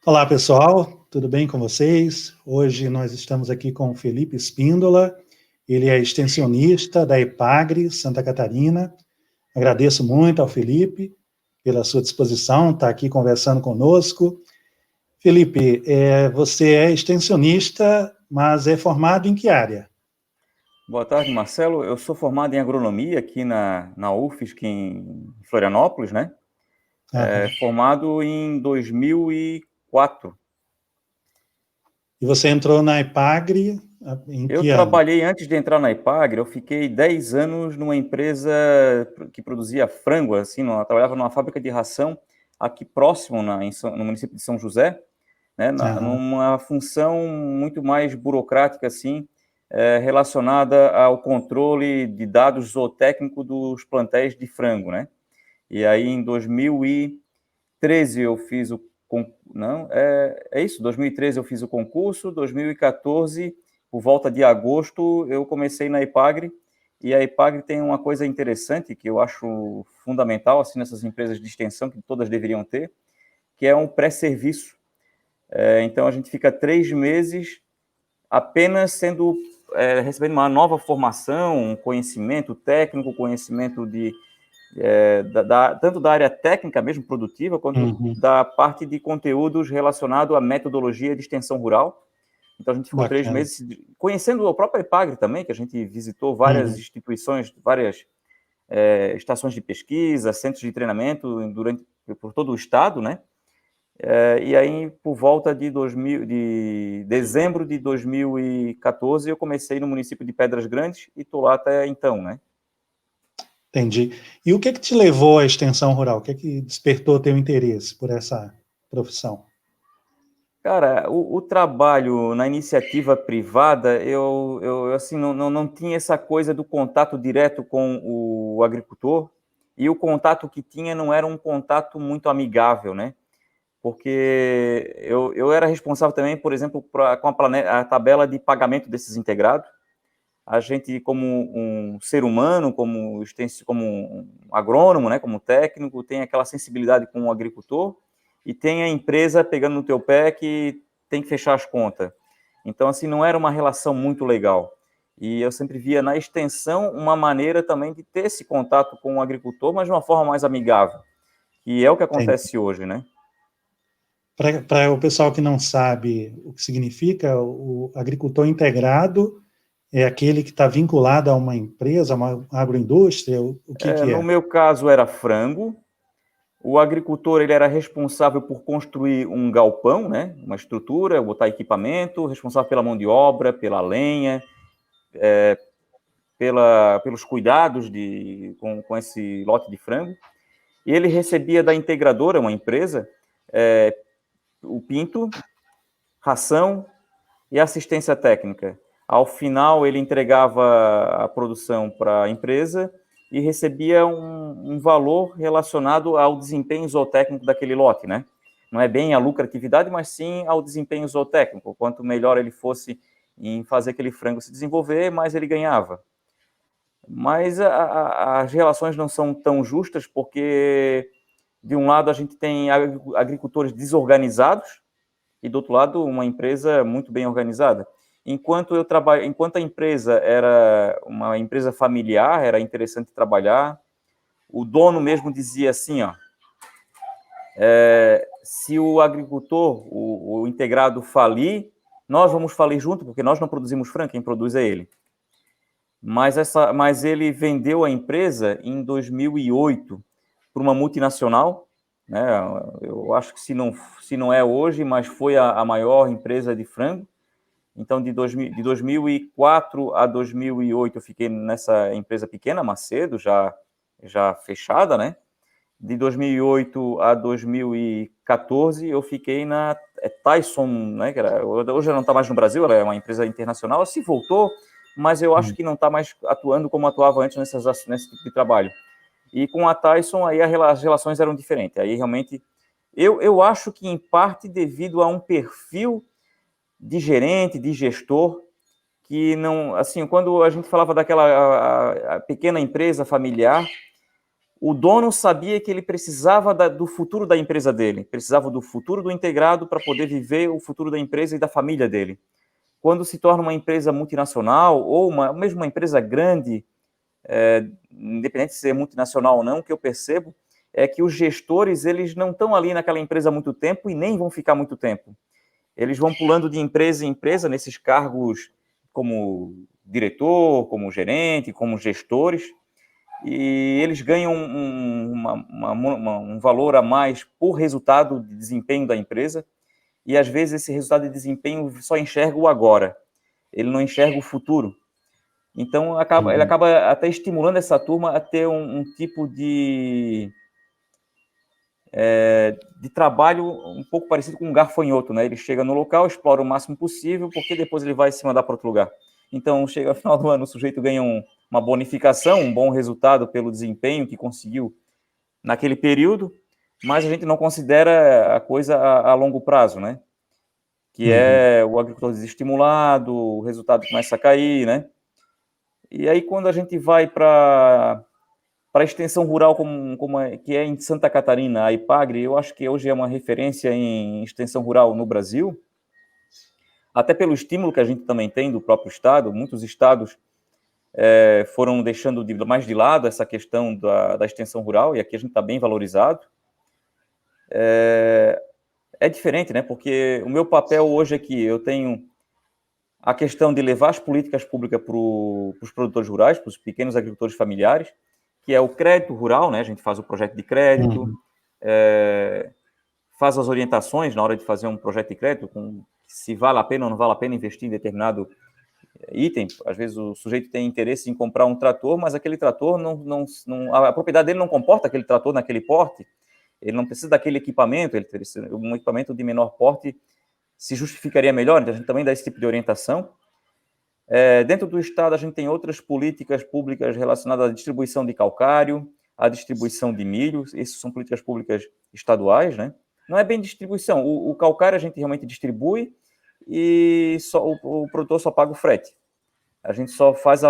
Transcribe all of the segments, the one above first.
Olá, pessoal, tudo bem com vocês? Hoje nós estamos aqui com o Felipe Espíndola, ele é extensionista da EPAGRE, Santa Catarina. Agradeço muito ao Felipe pela sua disposição, estar aqui conversando conosco. Felipe, você é extensionista, mas é formado em que área? Boa tarde, Marcelo. Eu sou formado em agronomia aqui na UFSC, em Florianópolis, né? Aham. Formado em 2004. E você entrou na EPAGRE em Eu que ano? trabalhei, antes de entrar na Ipagre, eu fiquei 10 anos numa empresa que produzia frango, assim, trabalhava numa fábrica de ração aqui próximo, no município de São José, né? Aham. Numa função muito mais burocrática, assim, relacionada ao controle de dados zootécnicos dos plantéis de frango, né? E aí, em 2013, eu fiz o... Não, é isso, 2013 eu fiz o concurso, 2014, por volta de agosto, eu comecei na Ipagre, e a Ipagre tem uma coisa interessante que eu acho fundamental, assim, nessas empresas de extensão, que todas deveriam ter, que é um pré-serviço. Então, a gente fica 3 meses apenas recebendo uma nova formação, um conhecimento técnico, conhecimento tanto da área técnica mesmo, produtiva, quanto Uhum. da parte de conteúdos relacionado à metodologia de extensão rural. Então, a gente ficou 3 Bacana. meses conhecendo a própria Ipagre também, que a gente visitou várias Uhum. instituições, várias estações de pesquisa, centros de treinamento por todo o estado, né? E aí, por volta de dezembro de 2014, eu comecei no município de Pedras Grandes e estou lá até então, né? Entendi. E o que te levou à extensão rural? O que despertou teu interesse por essa profissão? Cara, o trabalho na iniciativa privada, eu assim, não tinha essa coisa do contato direto com o agricultor, e o contato que tinha não era um contato muito amigável, né? Porque eu era responsável também, por exemplo, com a tabela de pagamento desses integrados. A gente, como um ser humano, como um agrônomo, né, como técnico, tem aquela sensibilidade com o agricultor, e tem a empresa pegando no teu pé que tem que fechar as contas. Então, assim, não era uma relação muito legal. E eu sempre via na extensão uma maneira também de ter esse contato com o agricultor, mas de uma forma mais amigável, que é o que Entendi. acontece hoje, né? Para o pessoal que não sabe o que significa, o agricultor integrado é aquele que está vinculado a uma empresa, a uma agroindústria, o que No é? meu caso era frango. O agricultor ele era responsável por construir um galpão, né, uma estrutura, botar equipamento, responsável pela mão de obra, pela lenha, pelos cuidados com esse lote de frango. E ele recebia da integradora, uma empresa, o pinto, ração e assistência técnica. Ao final, ele entregava a produção para a empresa e recebia um valor relacionado ao desempenho zootécnico daquele lote, né? Não é bem a lucratividade, mas sim ao desempenho zootécnico. Quanto melhor ele fosse em fazer aquele frango se desenvolver, mais ele ganhava. Mas as relações não são tão justas, porque de um lado a gente tem agricultores desorganizados, e do outro lado uma empresa muito bem organizada. Enquanto a empresa era uma empresa familiar, era interessante trabalhar. O dono mesmo dizia assim, ó, se o agricultor, o integrado falir, nós vamos falir junto, porque nós não produzimos frango, quem produz é ele. Mas ele vendeu a empresa em 2008 para uma multinacional, né? Eu acho que se não é hoje, mas foi a maior empresa de frango. Então, de 2004 a 2008, eu fiquei nessa empresa pequena, Macedo, já fechada, né? De 2008 a 2014, eu fiquei na Tyson, né? Hoje ela não está mais no Brasil, ela é uma empresa internacional, se voltou, mas eu acho que não está mais atuando como atuava antes nesse tipo de trabalho. E com a Tyson, aí as relações eram diferentes. Aí, realmente, eu acho que, em parte, devido a um perfil de gerente, de gestor, que não, assim, quando a gente falava daquela a pequena empresa familiar, o dono sabia que ele precisava do futuro da empresa dele, precisava do futuro do integrado para poder viver o futuro da empresa e da família dele. Quando se torna uma empresa multinacional, ou mesmo uma empresa grande, independente de ser multinacional ou não, o que eu percebo é que os gestores, eles não estão ali naquela empresa há muito tempo e nem vão ficar muito tempo. Eles vão pulando de empresa em empresa nesses cargos como diretor, como gerente, como gestores, e eles ganham um valor a mais por resultado de desempenho da empresa, e às vezes esse resultado de desempenho só enxerga o agora, ele não enxerga o futuro. Então, ele acaba até estimulando essa turma a ter um tipo de trabalho um pouco parecido com um gafanhoto, né? Ele chega no local, explora o máximo possível, porque depois ele vai se mandar para outro lugar. Então, chega no final do ano, o sujeito ganha uma bonificação, um bom resultado pelo desempenho que conseguiu naquele período, mas a gente não considera a coisa a longo prazo, né? Que é o agricultor desestimulado, o resultado começa a cair, né? E aí, quando a gente vai para a extensão rural, que é em Santa Catarina, a IPAGRE, eu acho que hoje é uma referência em extensão rural no Brasil, até pelo estímulo que a gente também tem do próprio Estado. Muitos estados foram deixando mais de lado essa questão da extensão rural, e aqui a gente está bem valorizado. É diferente, né? Porque o meu papel hoje aqui, eu tenho a questão de levar as políticas públicas para os produtores rurais, para os pequenos agricultores familiares, que é o crédito rural, né? A gente faz o projeto de crédito, faz as orientações na hora de fazer um projeto de crédito, se vale a pena ou não vale a pena investir em determinado item. Às vezes o sujeito tem interesse em comprar um trator, mas aquele trator a propriedade dele não comporta aquele trator naquele porte, ele não precisa daquele equipamento, um equipamento de menor porte se justificaria melhor, então a gente também dá esse tipo de orientação. Dentro do Estado, a gente tem outras políticas públicas relacionadas à distribuição de calcário, à distribuição de milho. Essas são políticas públicas estaduais, né? Não é bem distribuição. O calcário a gente realmente distribui e o produtor só paga o frete. A gente só faz,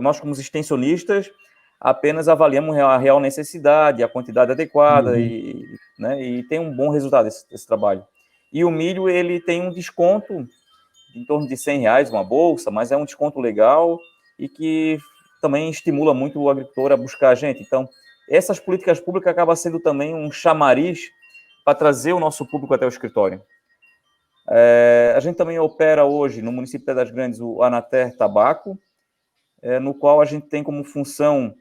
nós como extensionistas, apenas avaliamos a real necessidade, a quantidade adequada, né, e tem um bom resultado esse trabalho. E o milho, ele tem um desconto em torno de R$100 uma bolsa, mas é um desconto legal e que também estimula muito o agricultor a buscar a gente. Então, essas políticas públicas acabam sendo também um chamariz para trazer o nosso público até o escritório. A gente também opera hoje no município de Pedras Grandes o Anater Tabaco, no qual a gente tem como função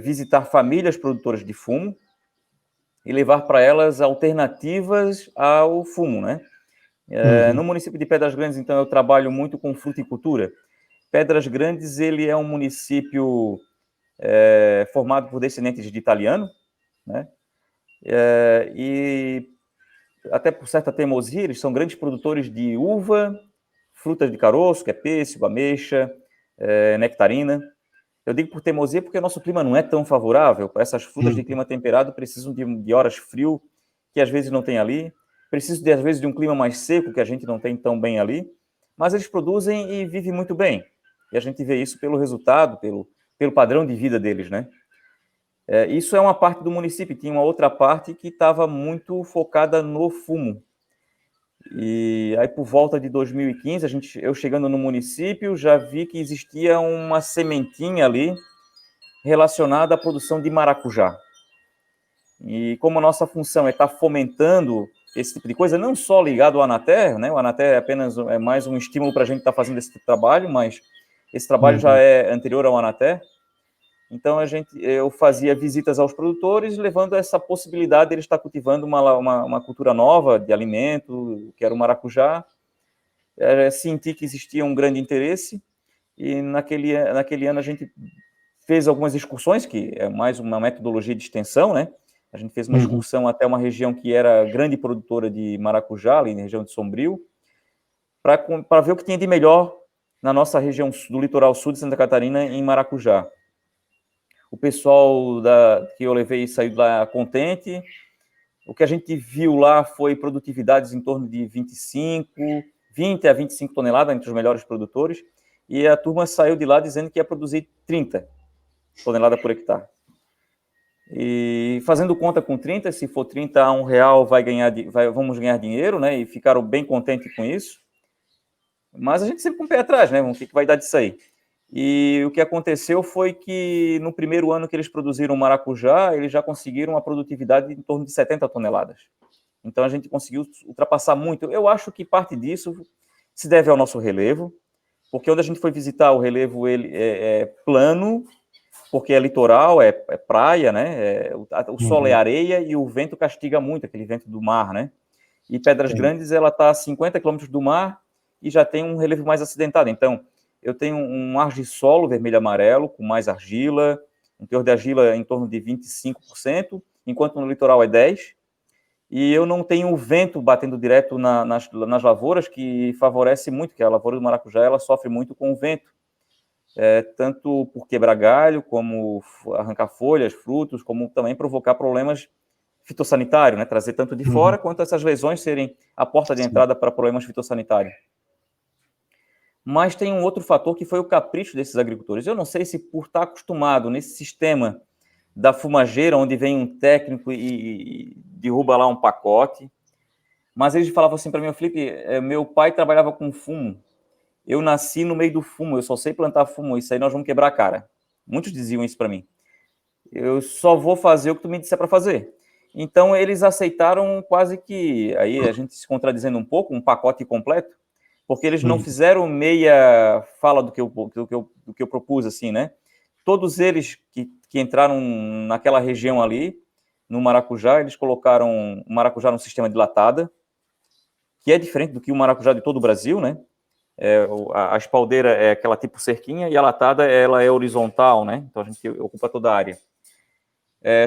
visitar famílias produtoras de fumo e levar para elas alternativas ao fumo, né? No município de Pedras Grandes, então, eu trabalho muito com fruticultura. Pedras Grandes, ele é um município formado por descendentes de italiano, né? E até por certa teimosia, eles são grandes produtores de uva, frutas de caroço, que é pêssego, ameixa, nectarina. Eu digo por teimosia porque o nosso clima não é tão favorável. Essas frutas de clima temperado precisam de horas frio, que às vezes não tem ali. Precisam, às vezes, de um clima mais seco, que a gente não tem tão bem ali. Mas eles produzem e vivem muito bem. E a gente vê isso pelo resultado, pelo padrão de vida deles, né? Isso é uma parte do município. Tinha uma outra parte que estava muito focada no fumo. E aí, por volta de 2015, eu chegando no município, já vi que existia uma sementinha ali relacionada à produção de maracujá. E como a nossa função é estar fomentando esse tipo de coisa, não só ligado ao Anater, né? O Anater é mais um estímulo para a gente estar fazendo esse tipo de trabalho, mas esse trabalho já é anterior ao Anater. Então, eu fazia visitas aos produtores, levando essa possibilidade de eles estar cultivando uma cultura nova de alimento, que era o maracujá. Senti que existia um grande interesse, e naquele ano a gente fez algumas excursões, que é mais uma metodologia de extensão, né? A gente fez uma excursão até uma região que era grande produtora de maracujá, ali na região de Sombrio, para ver o que tinha de melhor na nossa região do litoral sul de Santa Catarina em maracujá. O pessoal que eu levei saiu lá contente. O que a gente viu lá foi produtividades em torno de 20 a 25 toneladas entre os melhores produtores, e a turma saiu de lá dizendo que ia produzir 30 toneladas por hectare. E fazendo conta com 30, se for 30 a R$ 1, vamos ganhar dinheiro, né? E ficaram bem contentes com isso. Mas a gente sempre com o pé atrás, né? O que vai dar disso aí? E o que aconteceu foi que no primeiro ano que eles produziram maracujá, eles já conseguiram uma produtividade em torno de 70 toneladas. Então a gente conseguiu ultrapassar muito. Eu acho que parte disso se deve ao nosso relevo, porque onde a gente foi visitar o relevo, ele é plano, porque é litoral, é praia, né? O solo é areia e o vento castiga muito, aquele vento do mar, né? E Pedras Grandes, ela está a 50 quilômetros do mar e já tem um relevo mais acidentado. Então, eu tenho um argissolo vermelho-amarelo, com mais argila, um teor de argila em torno de 25%, enquanto no litoral é 10%. E eu não tenho o vento batendo direto nas lavouras, que favorece muito, que a lavoura do maracujá ela sofre muito com o vento. Tanto por quebrar galho, como arrancar folhas, frutos, como também provocar problemas fitossanitários, né? Trazer tanto de fora, quanto essas lesões serem a porta de entrada para problemas fitossanitários. Mas tem um outro fator que foi o capricho desses agricultores. Eu não sei se por estar acostumado nesse sistema da fumageira, onde vem um técnico e derruba lá um pacote, mas eles falavam assim para mim, Felipe, meu pai trabalhava com fumo, eu nasci no meio do fumo, eu só sei plantar fumo, isso aí nós vamos quebrar a cara. Muitos diziam isso para mim. Eu só vou fazer o que tu me disser para fazer. Então, eles aceitaram quase que, aí a gente se contradizendo um pouco, um pacote completo, porque eles não fizeram meia fala do que eu propus, assim, né? Todos eles que entraram naquela região ali, no maracujá, eles colocaram o maracujá no sistema de latada, que é diferente do que o maracujá de todo o Brasil, né? A espaldeira é aquela tipo cerquinha e a latada ela é horizontal, né? Então a gente ocupa toda a área.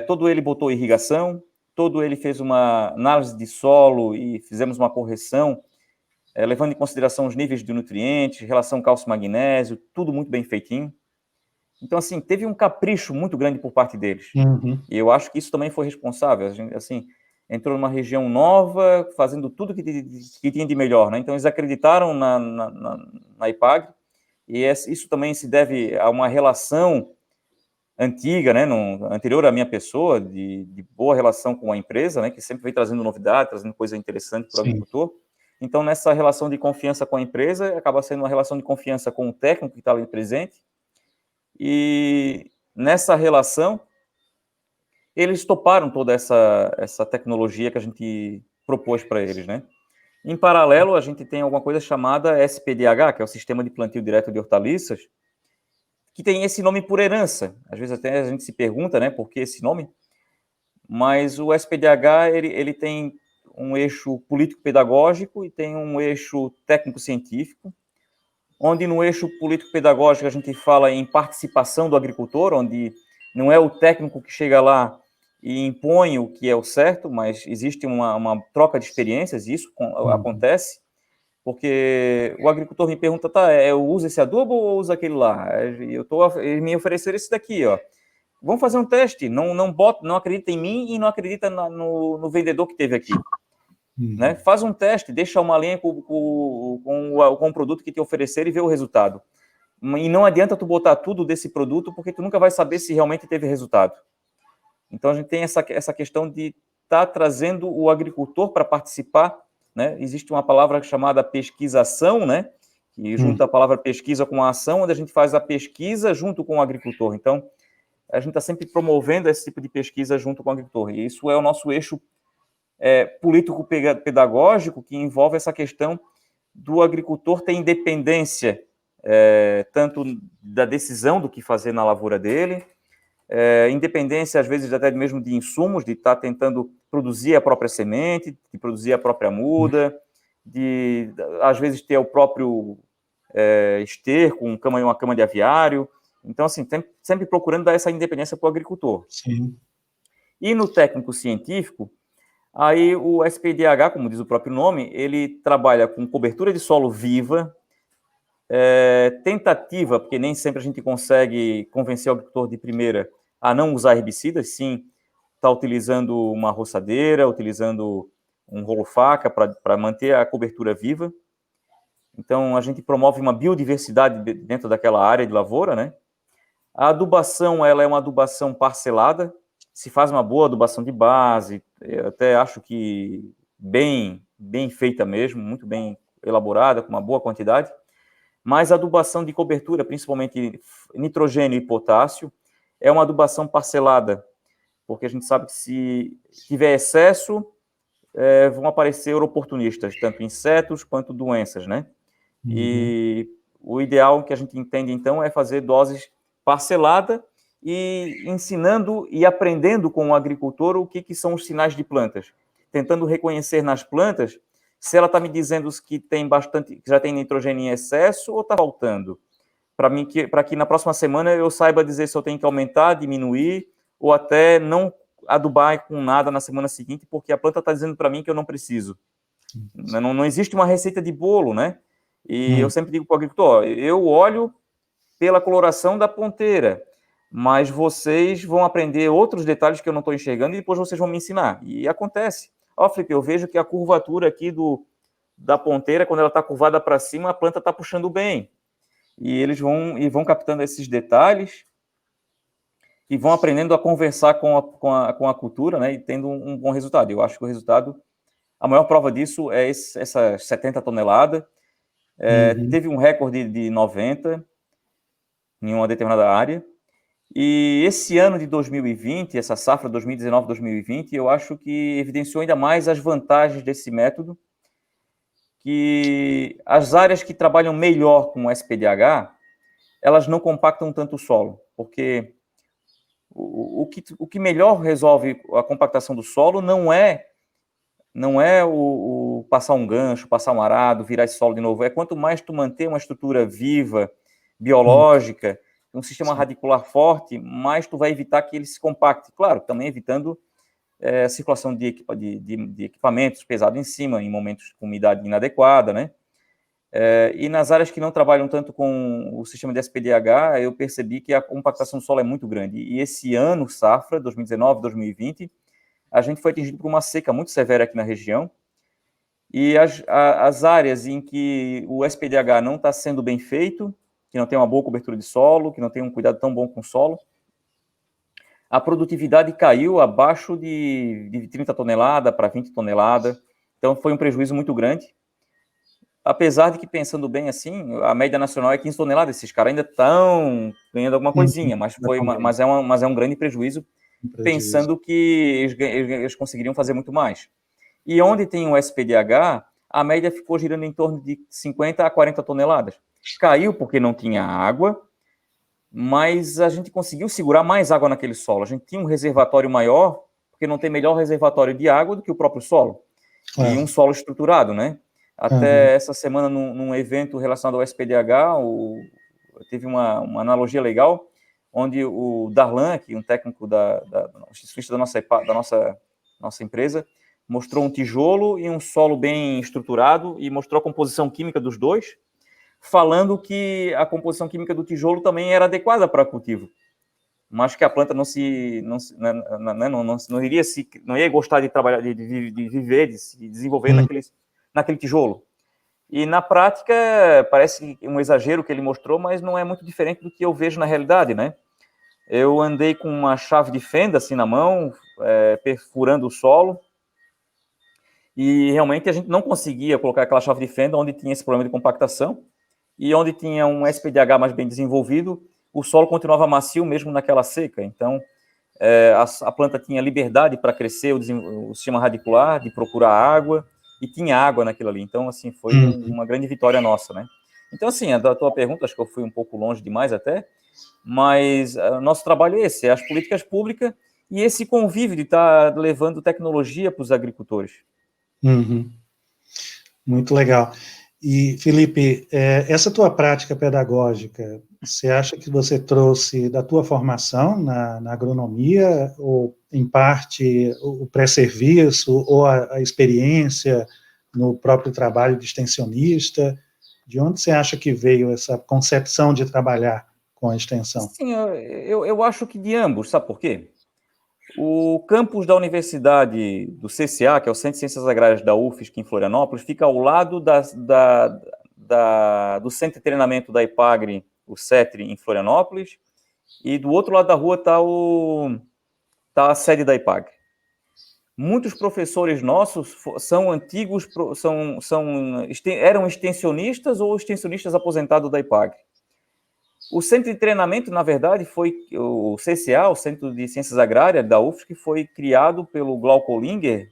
Todo ele botou irrigação, todo ele fez uma análise de solo e fizemos uma correção, levando em consideração os níveis de nutrientes, relação cálcio-magnésio, tudo muito bem feitinho. Então, assim, teve um capricho muito grande por parte deles. E eu acho que isso também foi responsável. A gente, assim, entrou numa região nova, fazendo tudo que tinha de melhor, né? Então, eles acreditaram na IPAGRE, e isso também se deve a uma relação antiga, né, anterior à minha pessoa, de boa relação com a empresa, né, que sempre vem trazendo novidade, trazendo coisa interessante para o agricultor. Então, nessa relação de confiança com a empresa, acaba sendo uma relação de confiança com o técnico que está ali presente, e nessa relação, eles toparam toda essa tecnologia que a gente propôs para eles, né. Em paralelo, a gente tem alguma coisa chamada SPDH, que é o Sistema de Plantio Direto de Hortaliças, que tem esse nome por herança. Às vezes até a gente se pergunta, né, por que esse nome? Mas o SPDH, ele tem um eixo político-pedagógico e tem um eixo técnico-científico, onde no eixo político-pedagógico a gente fala em participação do agricultor, onde não é o técnico que chega lá e impõe o que é o certo, mas existe uma troca de experiências, e isso acontece, porque o agricultor me pergunta, tá, eu uso esse adubo ou uso aquele lá? Eles me ofereceram esse daqui, ó. Vamos fazer um teste, não acredita em mim e não acredita no vendedor que teve aqui. Né? Faz um teste, deixa uma linha com o produto que te oferecer e vê o resultado. E não adianta tu botar tudo desse produto, porque tu nunca vai saber se realmente teve resultado. Então, a gente tem essa questão de estar trazendo o agricultor para participar, né? Existe uma palavra chamada pesquisação, né? Que junta a palavra pesquisa com a ação, onde a gente faz a pesquisa junto com o agricultor. Então, a gente está sempre promovendo esse tipo de pesquisa junto com o agricultor. E isso é o nosso eixo político-pedagógico, que envolve essa questão do agricultor ter independência, tanto da decisão do que fazer na lavoura dele, independência, às vezes, até mesmo de insumos, de estar tentando produzir a própria semente, de produzir a própria muda, de, às vezes, ter o próprio esterco, uma cama de aviário. Então, assim, sempre procurando dar essa independência para o agricultor. Sim. E no técnico científico, aí o SPDH, como diz o próprio nome, ele trabalha com cobertura de solo viva, tentativa, porque nem sempre a gente consegue convencer o agricultor de primeira a não usar herbicidas, sim, está utilizando uma roçadeira, utilizando um rolo-faca para manter a cobertura viva. Então, a gente promove uma biodiversidade dentro daquela área de lavoura, né? A adubação, ela é uma adubação parcelada, se faz uma boa adubação de base, eu até acho que bem feita mesmo, muito bem elaborada, com uma boa quantidade, mas a adubação de cobertura, principalmente nitrogênio e potássio, é uma adubação parcelada, porque a gente sabe que se tiver excesso, vão aparecer oportunistas, tanto insetos quanto doenças, né? Uhum. E o ideal que a gente entende, então, é fazer doses parcelada e ensinando e aprendendo com o agricultor o que são os sinais de plantas, tentando reconhecer nas plantas se ela está me dizendo que tem bastante, que já tem nitrogênio em excesso ou está faltando, para que na próxima semana eu saiba dizer se eu tenho que aumentar, diminuir ou até não adubar com nada na semana seguinte, porque a planta está dizendo para mim que eu não preciso. Não existe uma receita de bolo, né? E eu sempre digo para o agricultor, eu olho pela coloração da ponteira, mas vocês vão aprender outros detalhes que eu não estou enxergando e depois vocês vão me ensinar. E acontece. Ó, Felipe, eu vejo que a curvatura aqui da ponteira, quando ela está curvada para cima, a planta está puxando bem. E eles vão captando esses detalhes e vão aprendendo a conversar com a cultura, né, e tendo um bom resultado. Eu acho que o resultado, a maior prova disso é essas 70 toneladas. Teve um recorde de 90 em uma determinada área. E esse ano de 2020, essa safra 2019-2020, eu acho que evidenciou ainda mais as vantagens desse método, que as áreas que trabalham melhor com o SPDH, elas não compactam tanto o solo, porque o que melhor resolve a compactação do solo não é o passar um gancho, passar um arado, virar esse solo de novo. É quanto mais tu manter uma estrutura viva, biológica, um sistema radicular forte, mais tu vai evitar que ele se compacte. Claro, também evitando a circulação de equipamentos pesados em cima, em momentos com umidade inadequada, né? E nas áreas que não trabalham tanto com o sistema de SPDH, eu percebi que a compactação do solo é muito grande. E esse ano, safra, 2019-2020, a gente foi atingido por uma seca muito severa aqui na região, e as áreas em que o SPDH não está sendo bem feito, que não tem uma boa cobertura de solo, que não tem um cuidado tão bom com o solo, a produtividade caiu abaixo de 30 toneladas para 20 toneladas, então foi um prejuízo muito grande. Apesar de que, pensando bem assim, a média nacional é 15 toneladas, esses caras ainda estão ganhando alguma coisinha, mas é um grande prejuízo, pensando que eles conseguiriam fazer muito mais. E onde tem o SPDH, a média ficou girando em torno de 50 a 40 toneladas. Caiu porque não tinha água, mas a gente conseguiu segurar mais água naquele solo. A gente tinha um reservatório maior, porque não tem melhor reservatório de água do que o próprio solo. E um solo estruturado, né? Até essa semana, num evento relacionado ao SPDH, teve uma analogia legal, onde o Darlan, que é um técnico da nossa empresa, mostrou um tijolo e um solo bem estruturado e mostrou a composição química dos dois, falando que a composição química do tijolo também era adequada para cultivo, mas que a planta não ia gostar de trabalhar, de viver, de se desenvolver naquele tijolo. E na prática parece um exagero que ele mostrou, mas não é muito diferente do que eu vejo na realidade, né? Eu andei com uma chave de fenda assim na mão, perfurando o solo, e realmente a gente não conseguia colocar aquela chave de fenda onde tinha esse problema de compactação, e onde tinha um SPDH mais bem desenvolvido, o solo continuava macio mesmo naquela seca. Então, a planta tinha liberdade para crescer, o sistema radicular, de procurar água, e tinha água naquilo ali. Então, assim, foi uma grande vitória nossa, né? Então, assim, a tua pergunta, acho que eu fui um pouco longe demais até, mas nosso trabalho é esse, é as políticas públicas e esse convívio de estar levando tecnologia para os agricultores. Muito legal. E, Felipe, essa tua prática pedagógica, você acha que você trouxe da tua formação na agronomia, ou, em parte, o pré-serviço, ou a experiência no próprio trabalho de extensionista? De onde você acha que veio essa concepção de trabalhar com a extensão? Sim, eu acho que de ambos, sabe por quê? O campus da Universidade do CCA, que é o Centro de Ciências Agrárias da UFSC, em Florianópolis, fica ao lado do Centro de Treinamento da IPAGRE, o CETRE, em Florianópolis, e do outro lado da rua está está a sede da IPAGRE. Muitos professores nossos são antigos, eram extensionistas ou extensionistas aposentados da IPAGRE. O centro de treinamento, na verdade, foi o CCA, o Centro de Ciências Agrárias da UFSC, que foi criado pelo Glauco Linger,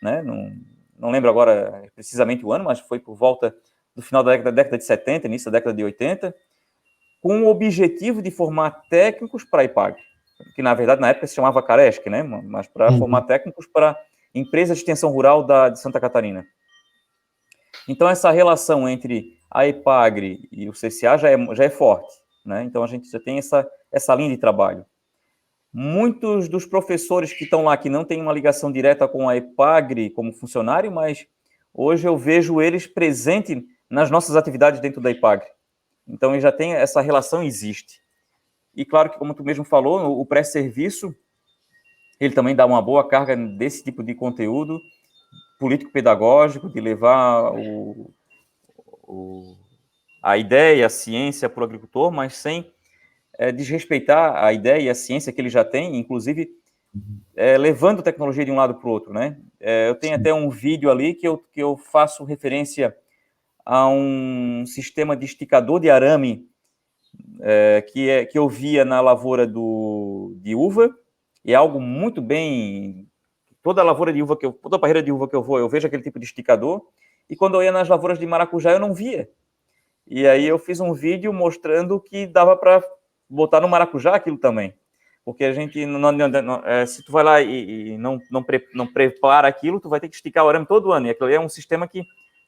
né? Não lembro agora precisamente o ano, mas foi por volta do final da década de 70, início da década de 80, com o objetivo de formar técnicos para a IPAGRE, que na verdade na época se chamava Caresc, né? Mas para formar técnicos para empresas de extensão rural de Santa Catarina. Então essa relação entre a IPAGRE e o CCA já é forte, né? Então a gente já tem essa linha de trabalho. Muitos dos professores que estão lá, que não têm uma ligação direta com a IPAGRE como funcionário, mas hoje eu vejo eles presentes nas nossas atividades dentro da IPAGRE. Então, já tem essa relação, existe. E claro que, como tu mesmo falou, o pré-serviço, ele também dá uma boa carga desse tipo de conteúdo político-pedagógico, de levar a ideia, a ciência para o agricultor, mas sem desrespeitar a ideia e a ciência que ele já tem, inclusive levando tecnologia de um lado para o outro, né? Eu tenho até um vídeo ali que eu faço referência a um sistema de esticador de arame que eu via na lavoura de uva, e é algo muito bem... Toda lavoura de uva toda parreira de uva que eu vejo aquele tipo de esticador, e quando eu ia nas lavouras de maracujá, eu não via. E aí eu fiz um vídeo mostrando que dava para botar no maracujá aquilo também. Porque a gente, se tu vai lá e não prepara aquilo, tu vai ter que esticar o arame todo ano, e aquilo é um sistema que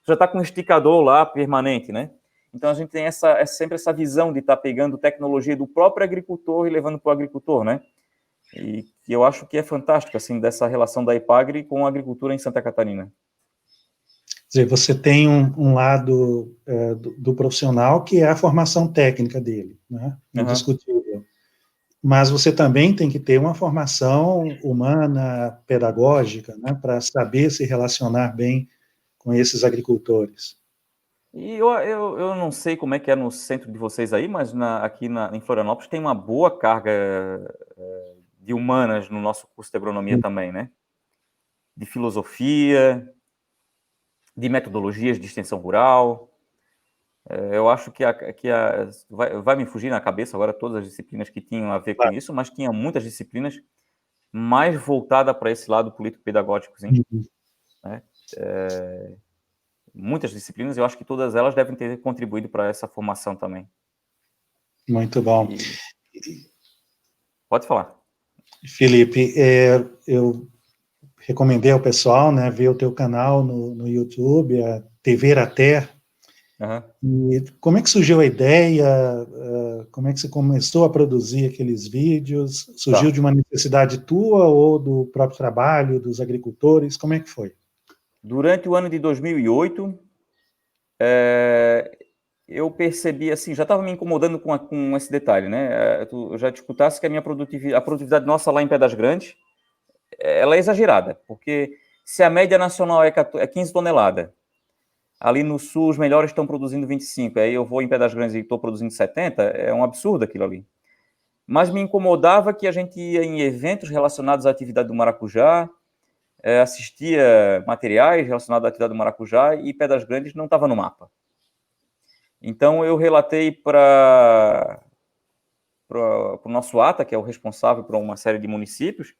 já está com um esticador lá permanente, né? Então a gente tem sempre essa visão de estar pegando tecnologia do próprio agricultor e levando para o agricultor, né? E eu acho que é fantástico, assim, dessa relação da IPAGRE com a agricultura em Santa Catarina. Quer dizer, você tem um lado do profissional que é a formação técnica dele, né? Indiscutível. Mas você também tem que ter uma formação humana, pedagógica, né? Para saber se relacionar bem com esses agricultores. E eu não sei como é que é no centro de vocês aí, mas aqui em Florianópolis tem uma boa carga de humanas no nosso curso de agronomia também, né? De filosofia, de metodologias de extensão rural. Eu acho que vai me fugir na cabeça agora todas as disciplinas que tinham a ver com isso, mas tinha muitas disciplinas mais voltadas para esse lado político-pedagógico, sim. Né? Muitas disciplinas, eu acho que todas elas devem ter contribuído para essa formação também. Muito bom. Pode falar. Felipe, eu recomendei ao pessoal, né, ver o teu canal no YouTube, a TV Irater. E como é que surgiu a ideia? Como é que você começou a produzir aqueles vídeos? Surgiu de uma necessidade tua ou do próprio trabalho dos agricultores? Como é que foi? Durante o ano de 2008, eu percebi, assim, já estava me incomodando com esse detalhe, né? Tu já te escutasse que a produtividade nossa lá em Pedras Grandes, ela é exagerada, porque se a média nacional é 15 toneladas, ali no sul os melhores estão produzindo 25, aí eu vou em Pedras Grandes e estou produzindo 70, é um absurdo aquilo ali. Mas me incomodava que a gente ia em eventos relacionados à atividade do maracujá, assistia materiais relacionados à atividade do maracujá e Pedras Grandes não estava no mapa. Então eu relatei para o nosso ATA, que é o responsável por uma série de municípios,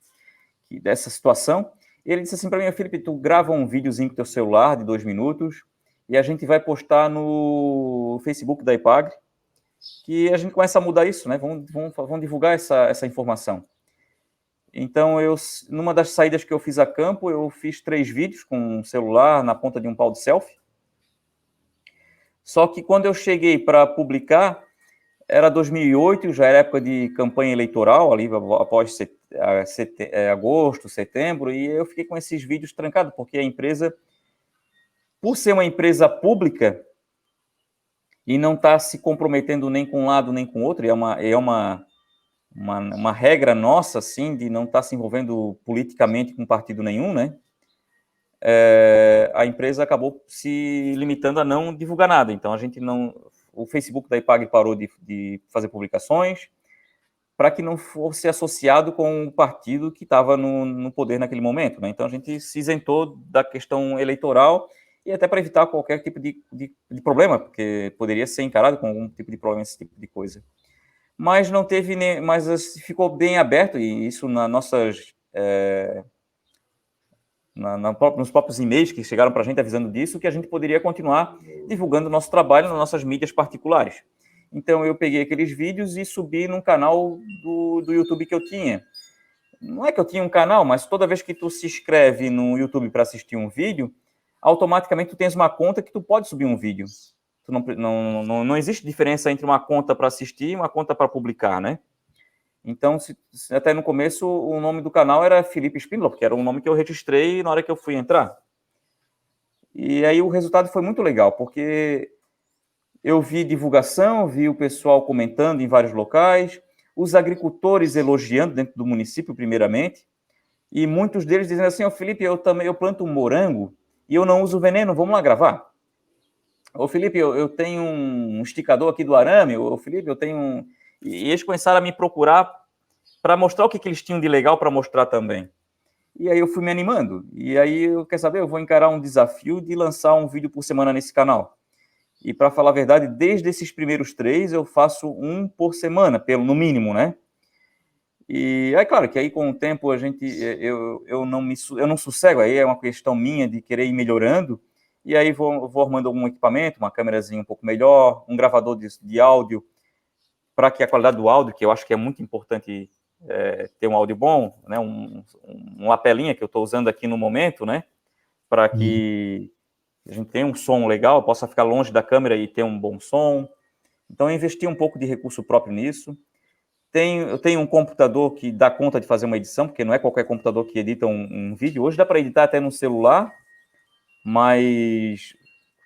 dessa situação. E ele disse assim para mim: Felipe, tu grava um videozinho com teu celular de 2 minutos e a gente vai postar no Facebook da IPAGRE, que a gente começa a mudar isso, né? Vamos divulgar essa informação. Então, numa das saídas que eu fiz a campo, eu fiz 3 vídeos com um celular na ponta de um pau de selfie. Só que quando eu cheguei para publicar, era 2008, já era época de campanha eleitoral, ali após agosto, setembro, e eu fiquei com esses vídeos trancados, porque a empresa, por ser uma empresa pública, e não está se comprometendo nem com um lado nem com o outro, é uma regra nossa, assim, de não estar se envolvendo politicamente com partido nenhum, né? A empresa acabou se limitando a não divulgar nada. Então, o Facebook da IPAGRE parou de fazer publicações, para que não fosse associado com o partido que estava no poder naquele momento, né? Então a gente se isentou da questão eleitoral e até para evitar qualquer tipo de problema, porque poderia ser encarado com algum tipo de problema, esse tipo de coisa. Mas não teve, mas ficou bem aberto, e isso nas nossas nos próprios e-mails que chegaram para a gente avisando disso, que a gente poderia continuar divulgando o nosso trabalho nas nossas mídias particulares. Então, eu peguei aqueles vídeos e subi num canal do YouTube que eu tinha. Não é que eu tinha um canal, mas toda vez que tu se inscreve no YouTube para assistir um vídeo, automaticamente tu tens uma conta que tu pode subir um vídeo. Tu não existe diferença entre uma conta para assistir e uma conta para publicar, né? Então, até no começo, o nome do canal era Felipe Espíndola, porque era um nome que eu registrei na hora que eu fui entrar. E aí o resultado foi muito legal, porque eu vi divulgação, vi o pessoal comentando em vários locais, os agricultores elogiando dentro do município, primeiramente, e muitos deles dizendo assim, Felipe, eu planto um morango e eu não uso veneno, vamos lá gravar. Felipe, eu tenho um esticador aqui do arame, Felipe, eu tenho um... E eles começaram a me procurar para mostrar o que eles tinham de legal para mostrar também. E aí eu fui me animando. E aí, quer saber, eu vou encarar um desafio de lançar um vídeo por semana nesse canal. E para falar a verdade, desde esses primeiros 3, eu faço um por semana, no mínimo, né? E é claro que aí com o tempo eu não sossego, aí é uma questão minha de querer ir melhorando, e aí vou arrumando algum equipamento, uma câmerazinha um pouco melhor, um gravador de áudio, para que a qualidade do áudio, que eu acho que é muito importante ter um áudio bom, né, uma lapelinha que eu estou usando aqui no momento, né, para que a gente tenha um som legal, possa ficar longe da câmera e ter um bom som. Então, eu investi um pouco de recurso próprio nisso. Eu tenho um computador que dá conta de fazer uma edição, porque não é qualquer computador que edita um vídeo. Hoje dá para editar até no celular, mas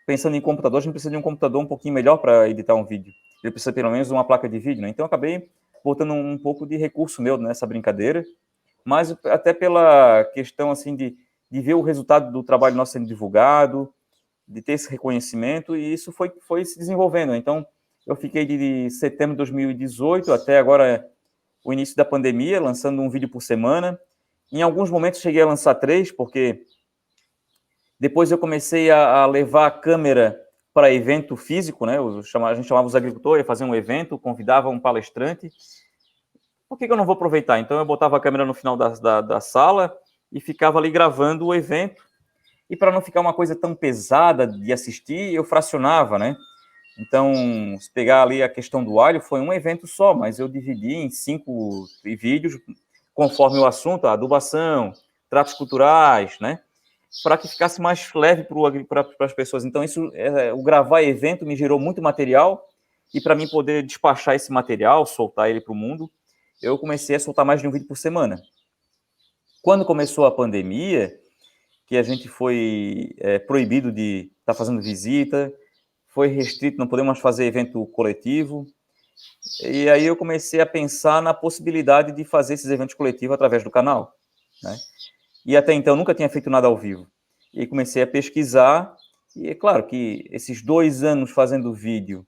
pensando em computador, a gente precisa de um computador um pouquinho melhor para editar um vídeo. Ele precisa pelo menos de uma placa de vídeo, né? Então, eu acabei botando um pouco de recurso meu nessa brincadeira, mas até pela questão assim de ver o resultado do trabalho nosso sendo divulgado, de ter esse reconhecimento, e isso foi se desenvolvendo. Então, eu fiquei de setembro de 2018 até agora, o início da pandemia, lançando um vídeo por semana. Em alguns momentos cheguei a lançar 3, porque depois eu comecei a levar a câmera para evento físico, né? A gente chamava os agricultores, ia fazer um evento, convidava um palestrante. Por que eu não vou aproveitar? Então eu botava a câmera no final da sala e ficava ali gravando o evento. E para não ficar uma coisa tão pesada de assistir, eu fracionava, né? Então, se pegar ali a questão do alho, foi um evento só, mas eu dividi em 5 vídeos, conforme o assunto, a adubação, tratos culturais, né? Para que ficasse mais leve para as pessoas. Então, o gravar evento me gerou muito material, e para mim poder despachar esse material, soltar ele para o mundo, eu comecei a soltar mais de um vídeo por semana. Quando começou a pandemia, que a gente foi proibido de estar fazendo visita, foi restrito, não podemos mais fazer evento coletivo, e aí eu comecei a pensar na possibilidade de fazer esses eventos coletivos através do canal, né? E até então nunca tinha feito nada ao vivo. E comecei a pesquisar, e é claro que esses 2 anos fazendo vídeo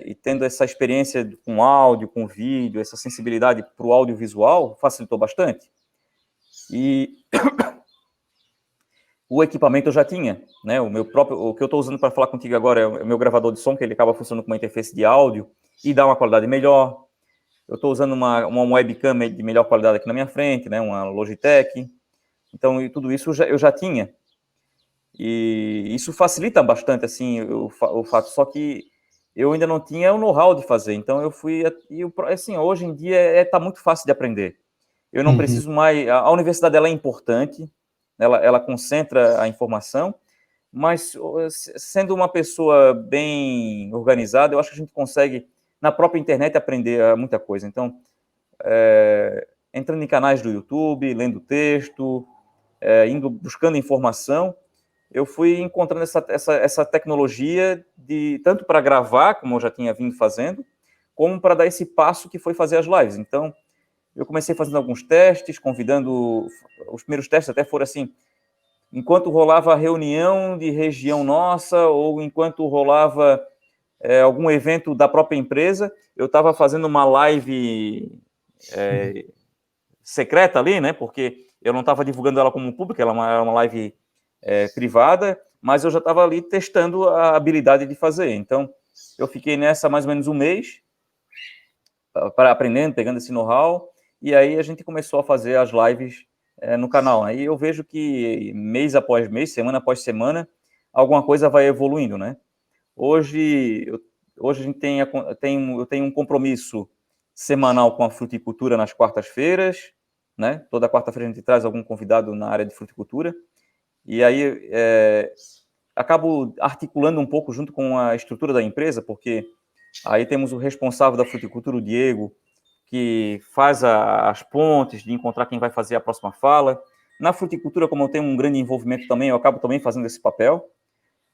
e tendo essa experiência com áudio, com vídeo, essa sensibilidade para o audiovisual, facilitou bastante. E o equipamento eu já tinha, né? O que eu estou usando para falar contigo agora é o meu gravador de som, que ele acaba funcionando como uma interface de áudio e dá uma qualidade melhor. Eu estou usando uma webcam de melhor qualidade aqui na minha frente, né? Uma Logitech. Então, tudo isso eu já tinha. E isso facilita bastante, assim, o fato. Só que eu ainda não tinha o know-how de fazer. Então, eu fui... assim, hoje em dia está muito fácil de aprender. Eu não preciso mais... A universidade, ela é importante, ela concentra a informação, mas sendo uma pessoa bem organizada, eu acho que a gente consegue, na própria internet, aprender muita coisa. Então, entrando em canais do YouTube, lendo texto, buscando informação, eu fui encontrando essa tecnologia tanto para gravar, como eu já tinha vindo fazendo, como para dar esse passo que foi fazer as lives. Então, eu comecei fazendo alguns testes, convidando... Os primeiros testes até foram assim, enquanto rolava a reunião de região nossa, ou enquanto rolava algum evento da própria empresa. Eu estava fazendo uma live secreta ali, né? Porque eu não estava divulgando ela como pública, ela era uma live privada, mas eu já estava ali testando a habilidade de fazer. Então, eu fiquei nessa mais ou menos um mês, para aprendendo, pegando esse know-how, e aí a gente começou a fazer as lives no canal. Aí eu vejo que mês após mês, semana após semana, alguma coisa vai evoluindo, né? Hoje a gente eu tenho um compromisso semanal com a fruticultura nas quartas-feiras, né? Toda quarta-feira a gente traz algum convidado na área de fruticultura, e aí acabo articulando um pouco junto com a estrutura da empresa, porque aí temos o responsável da fruticultura, o Diego, que faz as pontes de encontrar quem vai fazer a próxima fala. Na fruticultura, como eu tenho um grande envolvimento também, eu acabo também fazendo esse papel.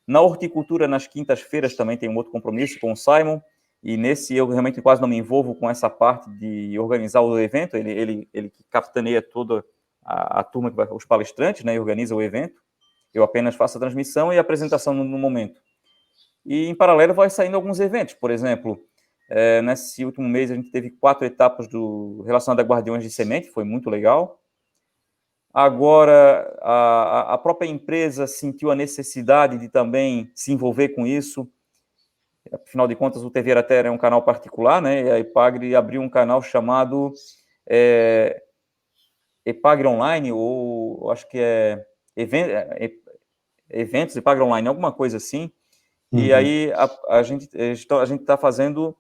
Na horticultura, nas quintas-feiras, também tem um outro compromisso com o Simon, e nesse eu realmente quase não me envolvo com essa parte de organizar o evento, ele que capitaneia toda a turma, os palestrantes, né, e organiza o evento. Eu apenas faço a transmissão e a apresentação no momento. E, em paralelo, vai saindo alguns eventos. Por exemplo, nesse último mês, a gente teve 4 etapas relacionadas a guardiões de semente, foi muito legal. Agora, a própria empresa sentiu a necessidade de também se envolver com isso. Afinal de contas, o TV Araterra é um canal particular, né? E a Epagre abriu um canal chamado Epagre Online, ou acho que Eventos Epagre Online, alguma coisa assim. E aí a gente está fazendo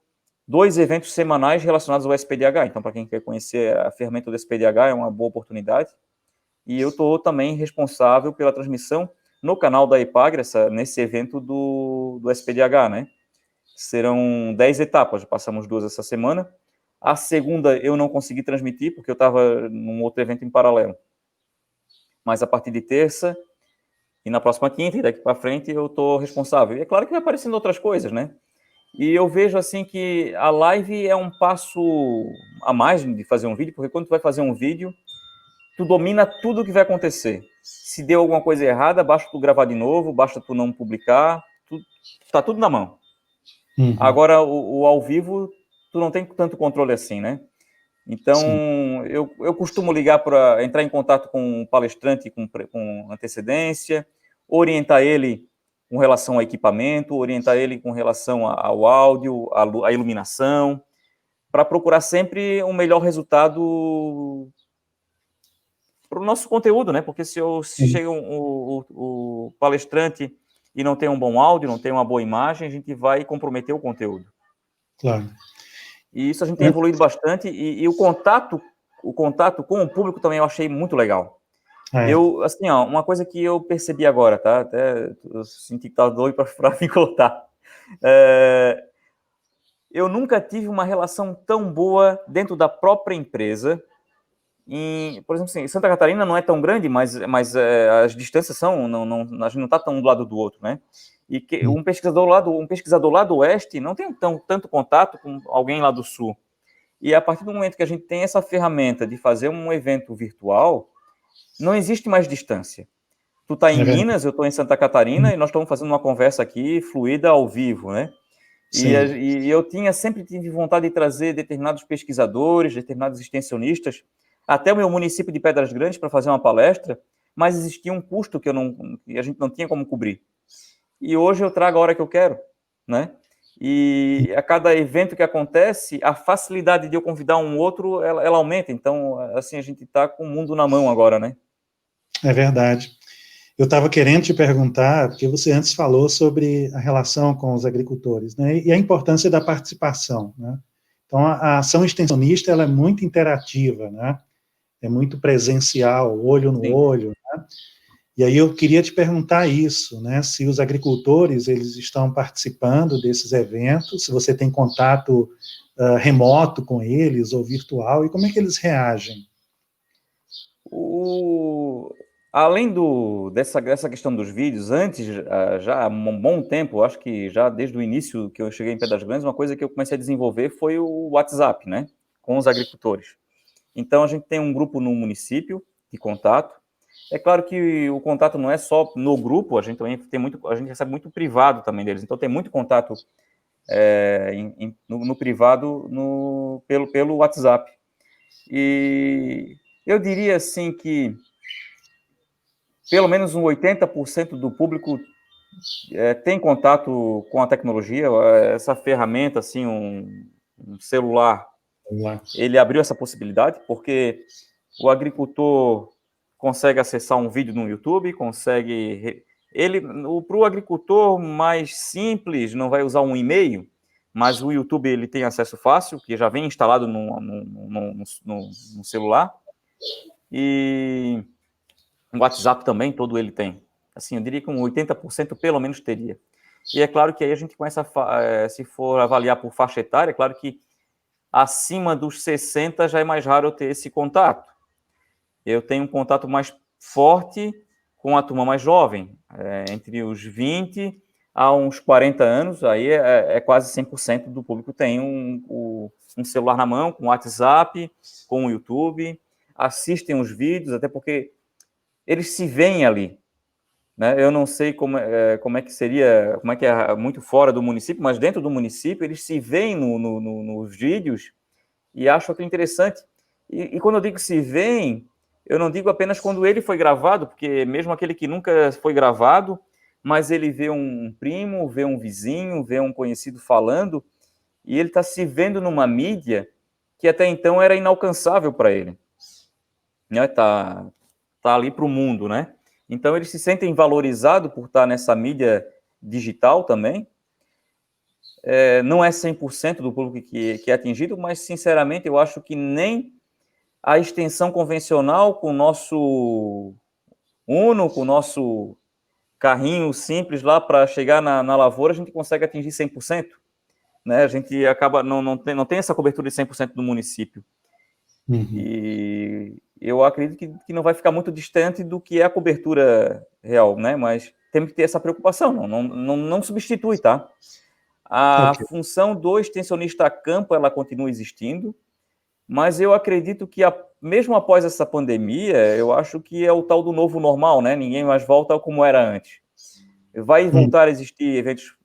2 eventos semanais relacionados ao SPDH. Então, para quem quer conhecer a ferramenta do SPDH, é uma boa oportunidade. E eu estou também responsável pela transmissão no canal da Epagre, nesse evento do SPDH, né? Serão 10 etapas, passamos 2 essa semana. A segunda eu não consegui transmitir, porque eu estava num outro evento em paralelo. Mas a partir de terça, e na próxima quinta, e daqui para frente, eu estou responsável. E é claro que vai aparecendo outras coisas, né? E eu vejo, assim, que a live é um passo a mais de fazer um vídeo, porque quando tu vai fazer um vídeo, tu domina tudo o que vai acontecer. Se deu alguma coisa errada, basta tu gravar de novo, basta tu não publicar, tá tudo na mão. Agora, o ao vivo, tu não tem tanto controle assim, né? Então, eu costumo ligar para entrar em contato com o palestrante com antecedência, orientar ele com relação ao equipamento, orientar ele com relação ao áudio, à iluminação, para procurar sempre um melhor resultado para o nosso conteúdo, né? Porque se chega o palestrante e não tem um bom áudio, não tem uma boa imagem, a gente vai comprometer o conteúdo. Claro. E isso a gente tem evoluído bastante, e o contato com o público também eu achei muito legal. Eu, assim, ó, uma coisa que eu percebi agora, tá? Até eu senti que estava doido para me contar. Eu nunca tive uma relação tão boa dentro da própria empresa. Por exemplo, assim, Santa Catarina não é tão grande, mas as distâncias são, a gente não está tão um do lado do outro, né? E um pesquisador lá do oeste não tem tanto contato com alguém lá do sul. E a partir do momento que a gente tem essa ferramenta de fazer um evento virtual, não existe mais distância. Tu está em Minas, eu estou em Santa Catarina, e nós estamos fazendo uma conversa aqui fluida ao vivo, né? E eu sempre tive vontade de trazer determinados pesquisadores, determinados extensionistas, até o meu município de Pedras Grandes para fazer uma palestra, mas existia um custo que a gente não tinha como cobrir. E hoje eu trago a hora que eu quero, né? E a cada evento que acontece, a facilidade de eu convidar um outro, ela aumenta. Então, assim, a gente está com o mundo na mão agora, né? É verdade. Eu estava querendo te perguntar, porque você antes falou sobre a relação com os agricultores, né? E a importância da participação, né? Então, a ação extensionista, ela é muito interativa, né? É muito presencial, olho no olho, né? E aí eu queria te perguntar isso, né? Se os agricultores, eles estão participando desses eventos, se você tem contato remoto com eles, ou virtual, e como é que eles reagem? Além dessa questão dos vídeos, antes, já há um bom tempo, acho que já desde o início que eu cheguei em Pedras Grandes, uma coisa que eu comecei a desenvolver foi o WhatsApp, né? Com os agricultores. Então, a gente tem um grupo no município de contato. É claro que o contato não é só no grupo, a gente também a gente recebe muito privado também deles. Então, tem muito contato no privado pelo WhatsApp. E eu diria assim que pelo menos um 80% do público tem contato com a tecnologia. Essa ferramenta, assim, um celular, ele abriu essa possibilidade, porque o agricultor consegue acessar um vídeo no YouTube, para o agricultor mais simples, não vai usar um e-mail, mas o YouTube ele tem acesso fácil, que já vem instalado no celular, e o WhatsApp também, todo ele tem. Assim, eu diria que um 80% pelo menos teria. E é claro que aí a gente começa, se for avaliar por faixa etária, é claro que acima dos 60 já é mais raro eu ter esse contato. Eu tenho um contato mais forte com a turma mais jovem, entre os 20 a uns 40 anos, aí é quase 100% do público tem um celular na mão, com WhatsApp, com o YouTube, assistem os vídeos, até porque eles se veem ali, né? Eu não sei como é que seria, como é que é muito fora do município, mas dentro do município eles se veem nos vídeos e acham aquilo interessante. E quando eu digo se veem, eu não digo apenas quando ele foi gravado, porque mesmo aquele que nunca foi gravado, mas ele vê um primo, vê um vizinho, vê um conhecido falando, e ele está se vendo numa mídia que até então era inalcançável para ele. Né? Tá ali para o mundo, né? Então, eles se sentem valorizados por estar nessa mídia digital também. Não é 100% do público que é atingido, mas, sinceramente, eu acho que nem a extensão convencional com o nosso Uno, com o nosso carrinho simples lá para chegar na lavoura, a gente consegue atingir 100%. Né? A gente acaba, não tem essa cobertura de 100% do município. Uhum. E eu acredito que não vai ficar muito distante do que é a cobertura real, né? Mas temos que ter essa preocupação, não substitui, tá? A função do extensionista a campo, ela continua existindo, mas eu acredito que mesmo após essa pandemia, eu acho que é o tal do novo normal, né? Ninguém mais volta como era antes. Vai voltar a existir eventos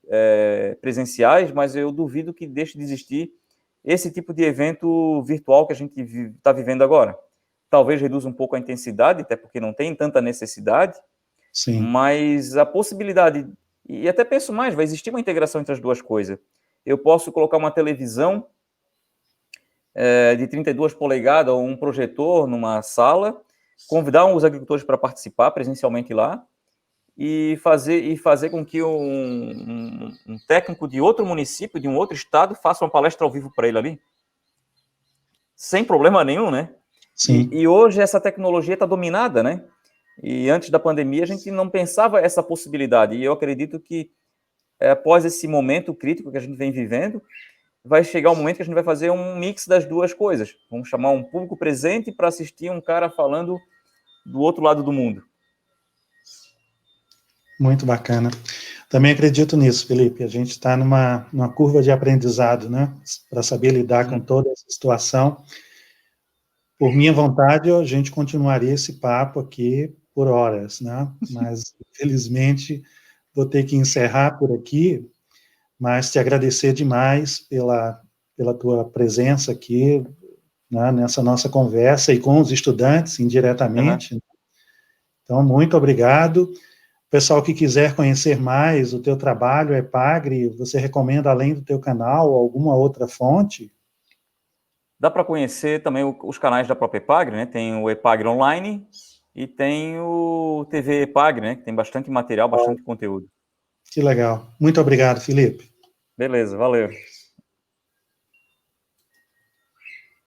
presenciais, mas eu duvido que deixe de existir esse tipo de evento virtual que a gente está vivendo agora. Talvez reduza um pouco a intensidade, até porque não tem tanta necessidade. Sim. Mas a possibilidade, e até penso mais, vai existir uma integração entre as duas coisas. Eu posso colocar uma televisão de 32 polegadas ou um projetor numa sala, convidar os agricultores para participar presencialmente lá, e fazer com que um técnico de outro município, de um outro estado, faça uma palestra ao vivo para ele ali. Sem problema nenhum, né? Sim. E hoje essa tecnologia está dominada, né? E antes da pandemia a gente não pensava essa possibilidade. E eu acredito que após esse momento crítico que a gente vem vivendo, vai chegar o momento que a gente vai fazer um mix das duas coisas. Vamos chamar um público presente para assistir um cara falando do outro lado do mundo. Muito bacana. Também acredito nisso, Felipe. A gente está numa curva de aprendizado, né? Para saber lidar com toda essa situação. Por minha vontade, a gente continuaria esse papo aqui por horas, né? Mas, infelizmente, vou ter que encerrar por aqui, mas te agradecer demais pela tua presença aqui, né, nessa nossa conversa e com os estudantes, indiretamente. Uhum. Então, muito obrigado. Pessoal que quiser conhecer mais o teu trabalho, Epagre, você recomenda, além do teu canal, alguma outra fonte? Dá para conhecer também os canais da própria Epagre, né? Tem o Epagre Online e tem o TV Epagre, né? Que tem bastante material, bastante conteúdo. Que legal. Muito obrigado, Felipe. Beleza, valeu.